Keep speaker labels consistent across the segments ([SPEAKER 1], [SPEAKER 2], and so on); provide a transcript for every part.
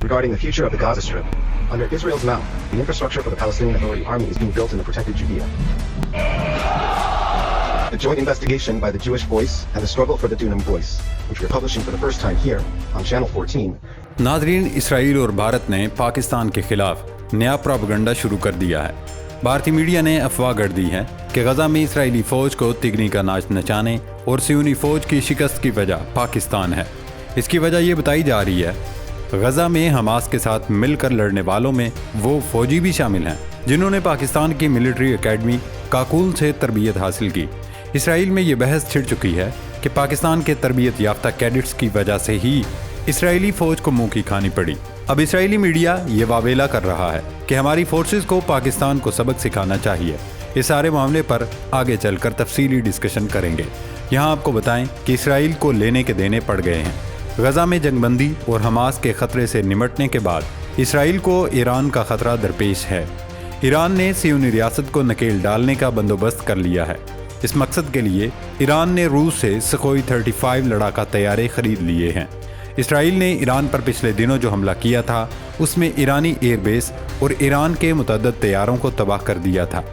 [SPEAKER 1] regarding the future of the Gaza Strip. Under Israel's mouth, the infrastructure for the Palestinian Authority Army is being built in the protected Judea. The joint investigation by the Jewish Voice and the struggle for the Dunam Voice, which we're publishing for the first time here on Channel 14.
[SPEAKER 2] नाज़रीन, Israel और भारत ने पाकिस्तान के खिलाफ नया propaganda शुरू कर दिया है। भारतीय मीडिया ने अफवाह गढ़ दी है कि गजा में इसराइली फ़ौज को तिगनी का नाच नचाने और सियोनी फ़ौज की शिकस्त की वजह पाकिस्तान है। इसकी वजह ये बताई जा रही है गजा में हमास के साथ मिलकर लड़ने वालों में वो फ़ौजी भी शामिल हैं जिन्होंने पाकिस्तान की मिलिट्री एकेडमी काकूल से तरबियत हासिल की। इसराइल में ये बहस छिड़ चुकी है कि पाकिस्तान के तरबियत याफ्ता कैडेट्स की वजह से ही इसराइली फ़ौज को मुंह की खानी पड़ी। अब इसराइली मीडिया ये वावेला कर रहा है कि हमारी फोर्सेस को पाकिस्तान को सबक सिखाना चाहिए। इस सारे मामले पर आगे चलकर तफसीली डिस्कशन करेंगे। यहाँ आपको बताएं कि इसराइल को लेने के देने पड़ गए हैं। गजा में जंगबंदी और हमास के ख़तरे से निमटने के बाद इसराइल को ईरान का ख़तरा दरपेश है। ईरान ने सियोनी रियासत को नकेल डालने का बंदोबस्त कर लिया है। इस मकसद के लिए ईरान ने रूस से सुखोई 35 लड़ाका तैयारे खरीद लिए हैं। इसराइल ने ईरान पर पिछले दिनों जो हमला किया था उसमें ईरानी एयरबेस और ईरान के मुतअद्दिद तैयारों को तबाह कर दिया था,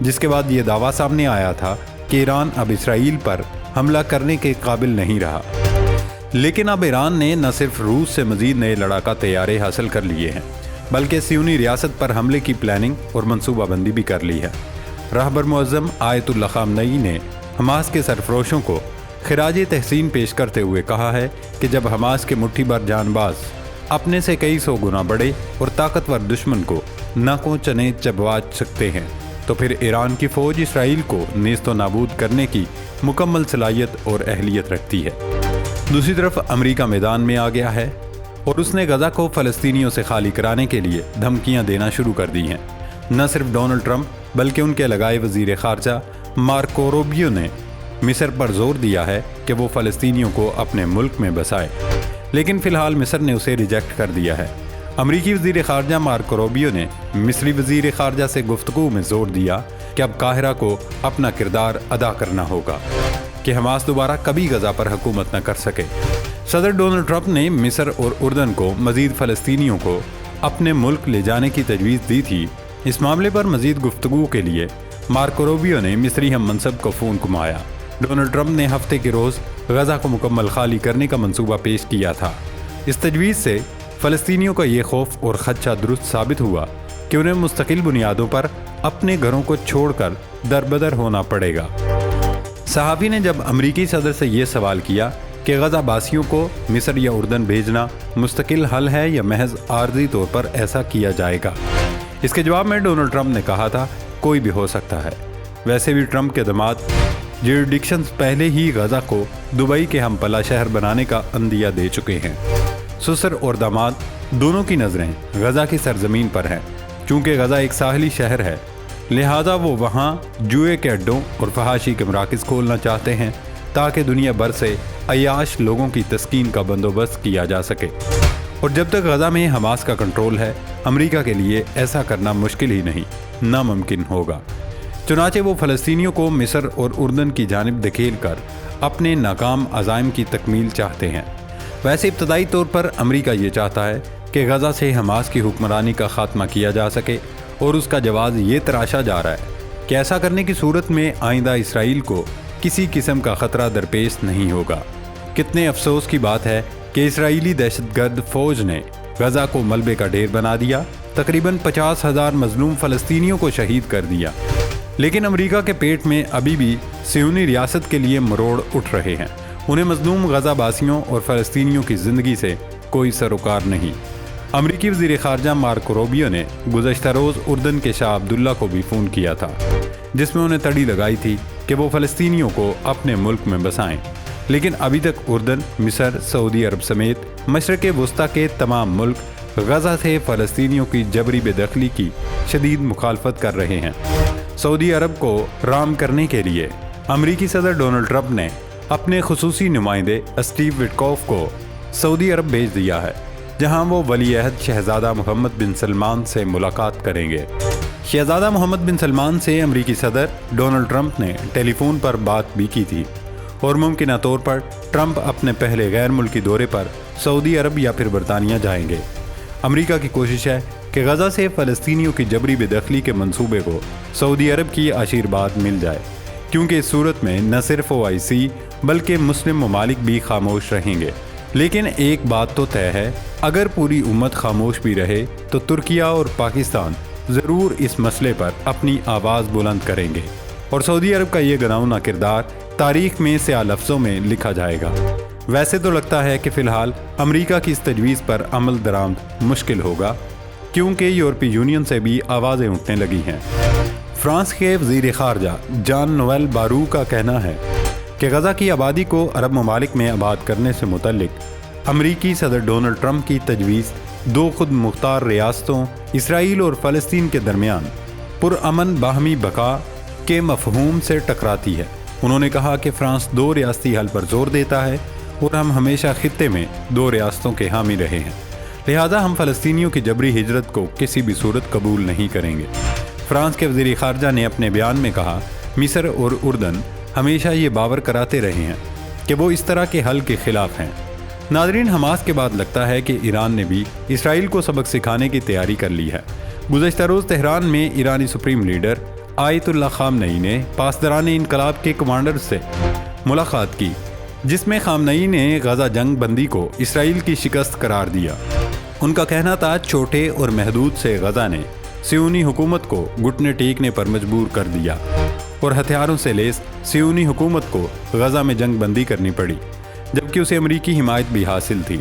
[SPEAKER 2] जिसके बाद ये दावा सामने आया था कि ईरान अब इसराइल पर हमला करने के काबिल नहीं रहा। लेकिन अब ईरान ने न सिर्फ रूस से मज़ीद नए लड़ाका तैयारे हासिल कर लिए हैं बल्कि सियोनी रियासत पर हमले की प्लानिंग और मनसूबाबंदी भी कर ली है। रहबर मुअज़्ज़म आयतुल्लाह ख़ामनई ने हमास के सरफरोशों को खिराज तहसीन पेश करते हुए कहा है कि जब हमास के मुट्ठी भर जानबाज अपने से कई सौ गुना बड़े और ताकतवर दुश्मन को नाकों चने चबवा सकते हैं तो फिर ईरान की फ़ौज इसराइल को नेस्तो नाबूद करने की मुकम्मल सलाहियत और अहलियत रखती है। दूसरी तरफ अमेरिका मैदान में आ गया है और उसने गजा को फ़लस्तीनियों से खाली कराने के लिए धमकियां देना शुरू कर दी हैं। न सिर्फ डोनाल्ड ट्रंप बल्कि उनके लगाए वज़ीर ख़ारजा मार्को रूबियो ने मिस्र पर जोर दिया है कि वो फ़लस्तीनियों को अपने मुल्क में बसाए, लेकिन फ़िलहाल मिस्र ने उसे रिजेक्ट कर दिया है। अमरीकी वज़ीर ख़ारजा मार्को रूबियो ने मिस्री वज़ीर ख़ारजा से गुफ्तगू में जोर दिया कि अब काहिरा को अपना किरदार अदा करना होगा कि हमास दोबारा कभी गजा पर हुकूमत न कर सके। सदर डोनाल्ड ट्रंप ने मिस्र और उर्दन को मज़ीद फ़लस्तीनियों को अपने मुल्क ले जाने की तजवीज़ दी थी। इस मामले पर मज़ीद गुफ्तगू के लिए मार्को रूबियो ने मिस्री हम मनसब को फ़ोन घुमाया। डोनाल्ड ट्रंप ने हफ्ते के रोज़ गजा को मुकम्मल खाली करने का मंसूबा पेश किया था। इस तजवीज़ से फ़लस्तीनियों का ये खौफ और ख़दशा दुरुस्त साबित हुआ कि उन्हें मुस्तकिल बुनियादों पर अपने घरों को छोड़कर दरबदर होना पड़ेगा। सहाफ़ी ने जब अमरीकी सदर से ये सवाल किया कि गजा बासियों को मिस्र या उर्दन भेजना मुस्तकिल हल है या महज आर्जी तौर पर ऐसा किया जाएगा, इसके जवाब में डोनाल्ड ट्रंप ने कहा था कोई भी हो सकता है। वैसे भी ट्रंप के दामाद जुरिडिक्शंस पहले ही गजा को दुबई के हम पला शहर बनाने का अंदिया दे चुके हैं। ससुर और दामाद दोनों की नज़रें गजा की सरजमीन पर हैं। चूँकि गजा एक साहली शहर है लिहाजा वो वहाँ जुए के अड्डों और फहाशी के मराकज़ खोलना चाहते हैं ताकि दुनिया भर से अयाश लोगों की तस्कीन का बंदोबस्त किया जा सके। और जब तक गजा में हमास का कंट्रोल है अमेरिका के लिए ऐसा करना मुश्किल ही नहीं नामुमकिन होगा। चुनाचे वो फ़लस्तीनियों को मिस्र और उर्दन की जानिब धकेल कर अपने नाकाम अज़ाइम की तकमील चाहते हैं। वैसे इब्तदाई तौर पर अमेरिका ये चाहता है कि गजा से हमास की हुक्मरानी का ख़ात्मा किया जा सके और उसका जवाब ये तराशा जा रहा है कि ऐसा करने की सूरत में आइंदा इसराइल को किसी किस्म का ख़तरा दरपेश नहीं होगा। कितने अफसोस की बात है कि इसराइली दहशतगर्द फ़ौज ने गजा को मलबे का ढेर बना दिया, तकरीबन 50,000 मजलूम फ़लस्तीनियों को शहीद कर दिया। लेकिन अमेरिका के पेट में अभी भी सियोनी रियासत के लिए मरोड़ उठ रहे हैं। उन्हें मजलूम गजा बासियों और फ़लस्तीनियों की ज़िंदगी से कोई सरोकार नहीं। अमरीकी वज़ीर ख़ारजा मार्को रूबियो ने गुज़श्ता रोज़ उर्दन के शाह अब्दुल्ला को भी फ़ोन किया था, जिसमें उन्हें तड़ी लगाई थी कि वो फ़लस्तीनियों को अपने मुल्क में बसाएं। लेकिन अभी तक उर्दन, मिस्र, सऊदी अरब समेत मशरक़ वस्ता के तमाम मुल्क गजा से फ़लस्तीनियों की जबरी बेदखली की शदीद मुखालफत कर रहे हैं। सऊदी अरब को राम करने के लिए अमरीकी सदर डोनाल्ड ट्रंप ने अपने खुसूसी नुमाइंदे स्टीव विटकॉफ को सऊदी अरब भेज दिया है, जहां वो वली अहद शहज़ादा मोहम्मद बिन सलमान से मुलाकात करेंगे। शहज़ादा मोहम्मद बिन सलमान से अमरीकी सदर डोनाल्ड ट्रंप ने टेलीफोन पर बात भी की थी और मुमकिन तौर पर ट्रंप अपने पहले गैर मुल्की दौरे पर सऊदी अरब या फिर बरतानिया जाएंगे। امریکہ کی کوشش ہے کہ غزہ سے فلسطینیوں کی جبری بے دخلی کے منصوبے کو سعودی عرب کی آشیرواد مل جائے، کیونکہ اس صورت میں نہ صرف OIC بلکہ مسلم ممالک بھی خاموش رہیں گے۔ لیکن ایک بات تو طے ہے، اگر پوری امت خاموش بھی رہے تو ترکیہ اور پاکستان ضرور اس مسئلے پر اپنی آواز بلند کریں گے، اور سعودی عرب کا یہ گناؤنا کردار تاریخ میں سیاہ لفظوں میں لکھا جائے گا۔ ویسے تو لگتا ہے کہ فی الحال امریکہ کی اس تجویز پر عمل درآمد مشکل ہوگا، کیونکہ یورپی یونین سے بھی آوازیں اٹھنے لگی ہیں۔ فرانس کے وزیر خارجہ جان نویل بارو کا کہنا ہے کہ غزہ کی آبادی کو عرب ممالک میں آباد کرنے سے متعلق امریکی صدر ڈونلڈ ٹرمپ کی تجویز دو خود مختار ریاستوں اسرائیل اور فلسطین کے درمیان پرامن باہمی بقا کے مفہوم سے ٹکراتی ہے۔ انہوں نے کہا کہ فرانس دو ریاستی حل پر زور دیتا ہے اور ہم ہمیشہ خطے میں دو ریاستوں کے حامی رہے ہیں، لہذا ہم فلسطینیوں کی جبری ہجرت کو کسی بھی صورت قبول نہیں کریں گے۔ فرانس کے وزیر خارجہ نے اپنے بیان میں کہا، مصر اور اردن ہمیشہ یہ باور کراتے رہے ہیں کہ وہ اس طرح کے حل کے خلاف ہیں۔ ناظرین، حماس کے بعد لگتا ہے کہ ایران نے بھی اسرائیل کو سبق سکھانے کی تیاری کر لی ہے۔ گزشتہ روز تہران میں ایرانی سپریم لیڈر آیت اللہ خامنئی نے پاسداران انقلاب کے کمانڈر سے ملاقات کی، جس میں خامنئی نے غزہ جنگ بندی کو اسرائیل کی شکست قرار دیا۔ ان کا کہنا تھا چھوٹے اور محدود سے غزہ نے صہیونی حکومت کو گھٹنے ٹیکنے پر مجبور کر دیا اور ہتھیاروں سے لیس صہیونی حکومت کو غزہ میں جنگ بندی کرنی پڑی، جبکہ اسے امریکی حمایت بھی حاصل تھی۔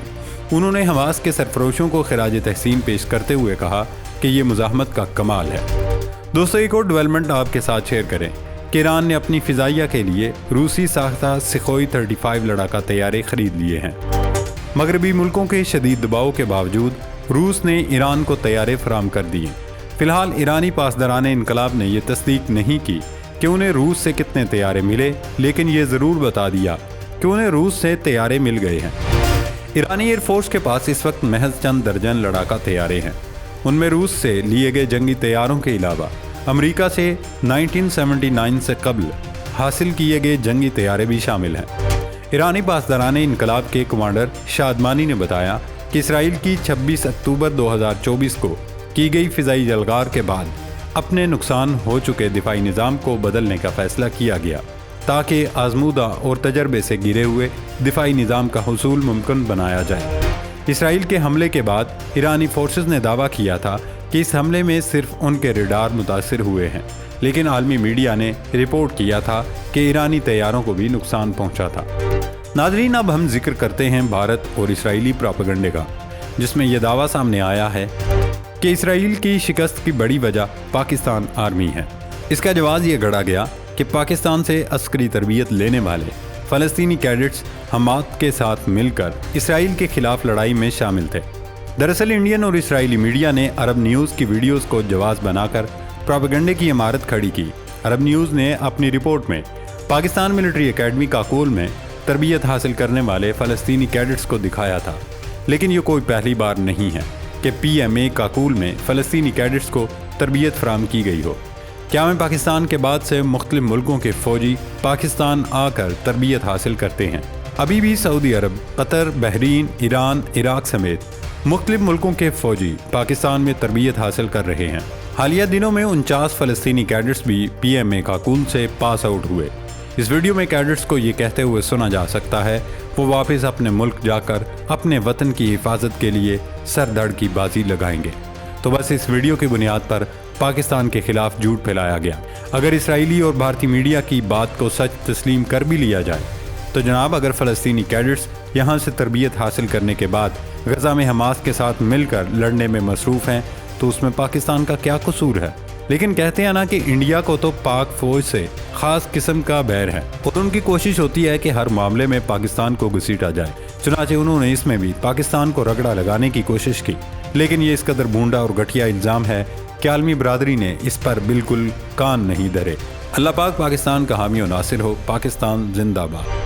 [SPEAKER 2] انہوں نے حماس کے سرفروشوں کو خراج تحسین پیش کرتے ہوئے کہا کہ یہ مزاحمت کا کمال ہے۔ دوستو، ایک اور ڈیولپمنٹ آپ کے ساتھ شیئر کریں کہ ایران نے اپنی فضائیہ کے لیے روسی ساختہ سخوئی 35 لڑاکا طیارے خرید لیے ہیں۔ مغربی ملکوں کے شدید دباؤ کے باوجود روس نے ایران کو طیارے فراہم کر دیے۔ فی الحال ایرانی پاسداران انقلاب نے یہ تصدیق نہیں کی کہ انہیں روس سے کتنے طیارے ملے، لیکن یہ ضرور بتا دیا کہ انہیں روس سے طیارے مل گئے ہیں۔ ایرانی ایئر فورس کے پاس اس وقت محض چند درجن لڑاکا طیارے ہیں۔ ان میں روس سے لیے گئے جنگی طیاروں کے علاوہ امریکہ سے 1979 سے قبل حاصل کیے گئے جنگی طیارے بھی شامل ہیں۔ ایرانی پاسداران انقلاب کے کمانڈر شادمانی نے بتایا کہ اسرائیل کی 26 اکتوبر 2024 کو کی گئی فضائی جلغار کے بعد اپنے نقصان ہو چکے دفاعی نظام کو بدلنے کا فیصلہ کیا گیا تاکہ آزمودہ اور تجربے سے گرے ہوئے دفاعی نظام کا حصول ممکن بنایا جائے۔ اسرائیل کے حملے کے بعد ایرانی فورسز نے دعویٰ کیا تھا کہ اس حملے میں صرف ان کے ریڈار متاثر ہوئے ہیں، لیکن عالمی میڈیا نے رپورٹ کیا تھا کہ ایرانی طیاروں کو بھی نقصان پہنچا تھا۔ ناظرین، اب ہم ذکر کرتے ہیں بھارت اور اسرائیلی پروپیگنڈے کا، جس میں یہ دعویٰ سامنے آیا ہے کہ اسرائیل کی شکست کی بڑی وجہ پاکستان آرمی ہے۔ اس کا جواز یہ گڑھا گیا کہ پاکستان سے عسکری تربیت لینے والے فلسطینی کیڈٹس حماس کے ساتھ مل کر اسرائیل کے خلاف لڑائی میں شامل تھے۔ دراصل انڈین اور اسرائیلی میڈیا نے عرب نیوز کی ویڈیوز کو جواز بنا کر پروپیگنڈے کی عمارت کھڑی کی۔ عرب نیوز نے اپنی رپورٹ میں پاکستان ملٹری اکیڈمی کاکول میں تربیت حاصل کرنے والے فلسطینی کیڈٹس کو دکھایا تھا، لیکن یہ کوئی پہلی بار نہیں ہے کہ PMA کاکول میں فلسطینی کیڈٹس کو تربیت فراہم کی گئی ہو۔ کیا میں پاکستان کے بعد سے مختلف ملکوں کے فوجی پاکستان آ کر تربیت حاصل کرتے ہیں؟ ابھی بھی سعودی عرب، قطر، بحرین، ایران، عراق سمیت مختلف ملکوں کے فوجی پاکستان میں تربیت حاصل کر رہے ہیں۔ حالیہ دنوں میں 49 فلسطینی کیڈٹس بھی PMA کاکول سے پاس آؤٹ ہوئے۔ اس ویڈیو میں کیڈٹس کو یہ کہتے ہوئے سنا جا سکتا ہے وہ واپس اپنے ملک جا کر اپنے وطن کی حفاظت کے لیے سر دھڑ کی بازی لگائیں گے۔ تو بس اس ویڈیو کی بنیاد پر پاکستان کے خلاف جھوٹ پھیلایا گیا۔ اگر اسرائیلی اور بھارتی میڈیا کی بات کو سچ تسلیم کر بھی لیا جائے تو جناب، اگر فلسطینی کیڈٹس یہاں سے تربیت حاصل کرنے کے بعد غزہ میں حماس کے ساتھ مل کر لڑنے میں مصروف ہیں تو اس میں پاکستان کا کیا قصور ہے؟ لیکن کہتے ہیں نا کہ انڈیا کو تو پاک فوج سے خاص قسم کا بیر ہے اور ان کی کوشش ہوتی ہے کہ ہر معاملے میں پاکستان کو گھسیٹا جائے۔ چنانچہ انہوں نے اس میں بھی پاکستان کو رگڑا لگانے کی کوشش کی، لیکن یہ اس قدر بھونڈا اور گھٹیا الزام ہے کہ عالمی برادری نے اس پر بالکل کان نہیں دھرے۔ اللہ پاک پاکستان کا حامی و ناصر ہو۔ پاکستان زندہ باد۔